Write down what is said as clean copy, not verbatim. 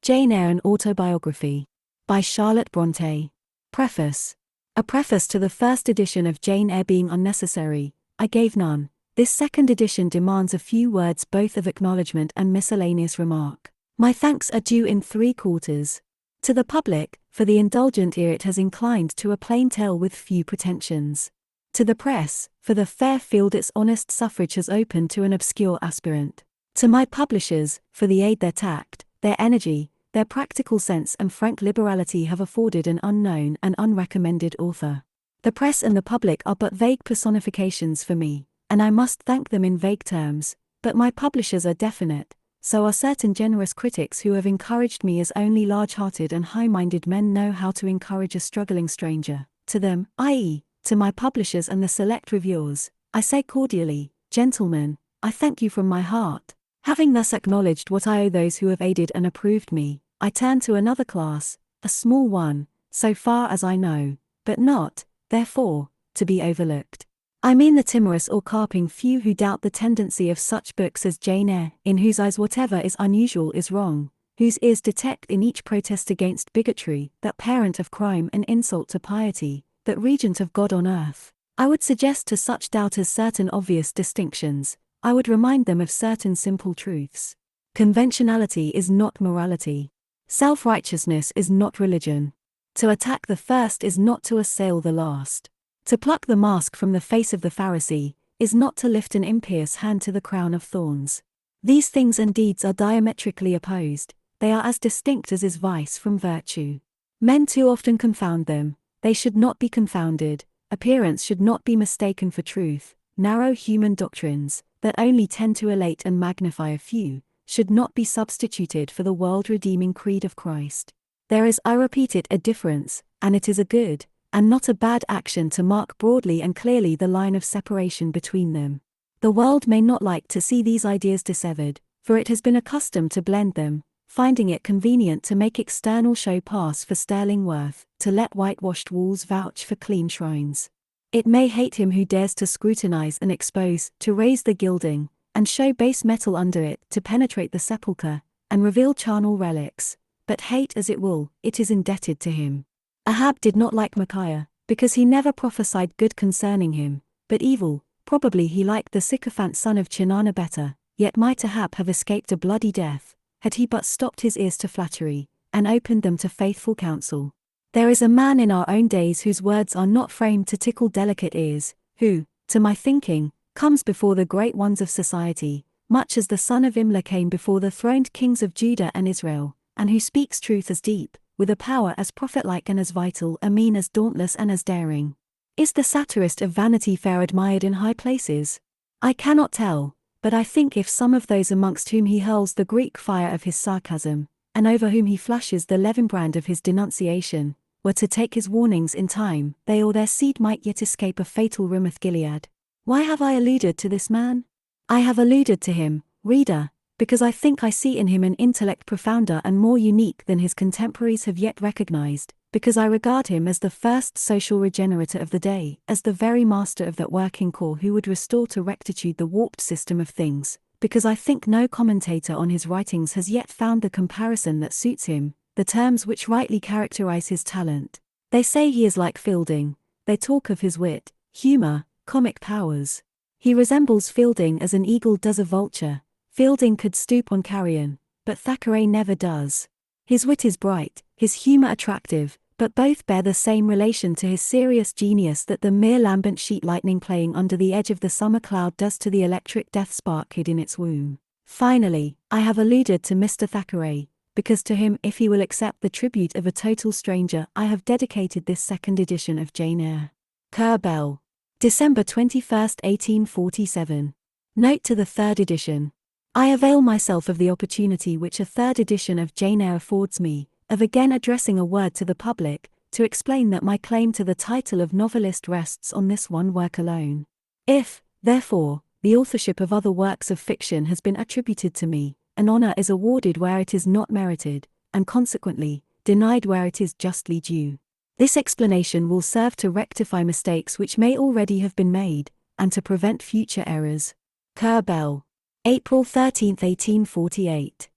Jane Eyre, an Autobiography. By Charlotte Brontë. Preface. A preface to the first edition of Jane Eyre being unnecessary, I gave none. This second edition demands a few words both of acknowledgement and miscellaneous remark. My thanks are due in 3/4. To the public, for the indulgent ear it has inclined to a plain tale with few pretensions. To the press, for the fair field its honest suffrage has opened to an obscure aspirant. To my publishers, for the aid their tact, their energy, their practical sense and frank liberality have afforded an unknown and unrecommended author. The press and the public are but vague personifications for me, and I must thank them in vague terms, but my publishers are definite, so are certain generous critics who have encouraged me as only large-hearted and high-minded men know how to encourage a struggling stranger. To them, i.e., to my publishers and the select reviewers, I say cordially, gentlemen, I thank you from my heart. Having thus acknowledged what I owe those who have aided and approved me, I turn to another class, a small one, so far as I know, but not, therefore, to be overlooked. I mean the timorous or carping few who doubt the tendency of such books as Jane Eyre, in whose eyes whatever is unusual is wrong, whose ears detect in each protest against bigotry, that parent of crime and insult to piety, that regent of God on earth. I would suggest to such doubters certain obvious distinctions. I would remind them of certain simple truths. Conventionality is not morality. Self-righteousness is not religion. To attack the first is not to assail the last. To pluck the mask from the face of the Pharisee is not to lift an impious hand to the crown of thorns. These things and deeds are diametrically opposed. They are as distinct as is vice from virtue. Men too often confound them. They should not be confounded. Appearance should not be mistaken for truth. Narrow human doctrines, that only tend to elate and magnify a few, should not be substituted for the world-redeeming creed of Christ. There is, I repeat it, a difference, and it is a good, and not a bad action to mark broadly and clearly the line of separation between them. The world may not like to see these ideas dissevered, for it has been accustomed to blend them, finding it convenient to make external show pass for sterling worth, to let whitewashed walls vouch for clean shrines. It may hate him who dares to scrutinize and expose, to raise the gilding, and show base metal under it, to penetrate the sepulchre, and reveal charnel relics, but hate as it will, it is indebted to him. Ahab did not like Micaiah, because he never prophesied good concerning him, but evil. Probably he liked the sycophant son of Chinana better, yet might Ahab have escaped a bloody death, had he but stopped his ears to flattery, and opened them to faithful counsel. There is a man in our own days whose words are not framed to tickle delicate ears, who, to my thinking, comes before the great ones of society, much as the son of Imlah came before the throned kings of Judah and Israel, and who speaks truth as deep, with a power as prophet-like and as vital, a mien as dauntless and as daring. Is the satirist of Vanity Fair admired in high places? I cannot tell, but I think if some of those amongst whom he hurls the Greek fire of his sarcasm, and over whom he flashes the levin brand of his denunciation, were to take his warnings in time, they or their seed might yet escape a fatal Ramoth-Gilead. Why have I alluded to this man? I have alluded to him, reader, because I think I see in him an intellect profounder and more unique than his contemporaries have yet recognized, because I regard him as the first social regenerator of the day, as the very master of that working corps who would restore to rectitude the warped system of things, because I think no commentator on his writings has yet found the comparison that suits him, the terms which rightly characterize his talent. They say he is like Fielding, they talk of his wit, humor, comic powers. He resembles Fielding as an eagle does a vulture. Fielding could stoop on carrion, but Thackeray never does. His wit is bright, his humor attractive, but both bear the same relation to his serious genius that the mere lambent sheet lightning playing under the edge of the summer cloud does to the electric death spark hid in its womb. Finally, I have alluded to Mr. Thackeray, because to him, if he will accept the tribute of a total stranger, I have dedicated this second edition of Jane Eyre. Currer Bell. December 21, 1847. Note to the third edition. I avail myself of the opportunity which a third edition of Jane Eyre affords me, of again addressing a word to the public, to explain that my claim to the title of novelist rests on this one work alone. If, therefore, the authorship of other works of fiction has been attributed to me, an honor is awarded where it is not merited, and consequently, denied where it is justly due. This explanation will serve to rectify mistakes which may already have been made, and to prevent future errors. Currer Bell. April 13, 1848.